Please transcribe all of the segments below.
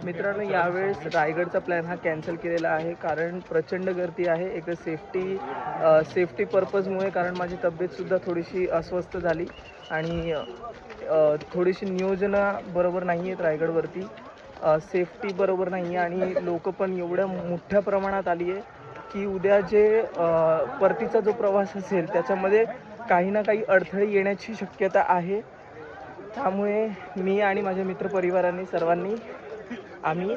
मित्रांनो, यावेळेस रायगडचा प्लॅन हा कॅन्सल केलेला आहे कारण प्रचंड गर्दी आहे. एक सेफ्टी पर्पजमुळे, कारण माझी तब्येतसुद्धा थोडीशी अस्वस्थ झाली आणि थोडीशी नियोजनं बरोबर नाही आहेत रायगडवरती. सेफ्टी बरोबर नाही आहे आणि लोकं पण एवढ्या मोठ्या प्रमाणात आली आहे की उद्या जे परतीचा जो प्रवास असेल त्याच्यामध्ये काही ना काही अडथळे येण्याची शक्यता आहे. त्यामुळे मी आणि माझ्या मित्रपरिवारांनी सर्वांनी आम्ही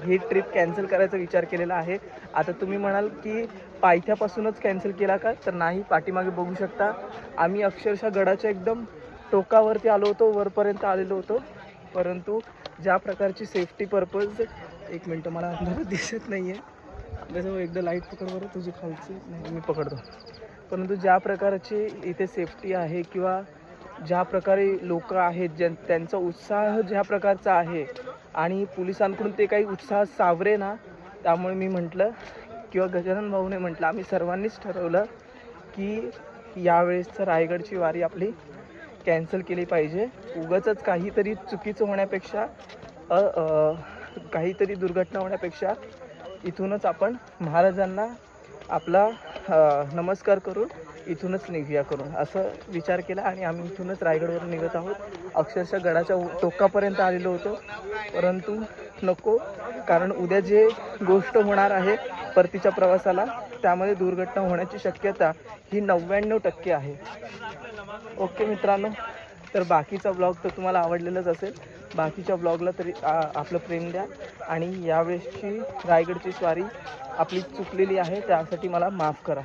ही ट्रिप कॅन्सल करायचा विचार केलेला आहे. आता तुम्ही म्हणाल की पायथ्यापासूनच कॅन्सल केला का? तर नाही, पाठीमागे बघू शकता आम्ही अक्षरशः गडाच्या एकदम टोकावरती आलो होतो, वरपर्यंत आलेलो होतो. परंतु ज्या प्रकारची सेफ्टी पर्पज, एक मिनटं मला अंधारात दिसत नाही आहे, आपल्याजवळ एकदा लाईट पकड बरं, तुझी खालची नाही मी पकडतो. परंतु ज्या प्रकारची इथे सेफ्टी आहे किंवा ज्या प्रकारे लोक आहेत, त्यांचा उत्साह ज्या प्रकारचा आहे आणि पोलिसांकडून ते काही उत्साह सावरे ना, त्यामुळे मी म्हटलं किंवा गजानन भाऊने म्हटलं, आम्ही सर्वांनीच ठरवलं की यावेळेसचं रायगडची वारी आपली कॅन्सल केली पाहिजे. उगाचच काहीतरी चुकीचं होण्यापेक्षा काहीतरी दुर्घटना होण्यापेक्षा इथूनच आपण महाराजांना आपला नमस्कार करून इथूनच निघूया करून असं विचार केला आणि आम्ही इथूनच रायगडवरून निघत आहोत. अक्षरशः गडाच्या टोकापर्यंत आलेलो होतो, परंतु नको, कारण उद्या जे गोष्ट होणार आहे परतीच्या प्रवासाला, त्यामध्ये दुर्घटना होण्याची शक्यता ही 99% आहे. ओके मित्रांनो, तर बाकीचा ब्लॉग तर तुम्हाला आवडलेलाच असेल. बाकीच्या ब्लॉगला तरी आपलं प्रेम द्या आणि यावेळेसची रायगडची स्वारी आपली चुकलेली आहे त्यासाठी मला माफ करा.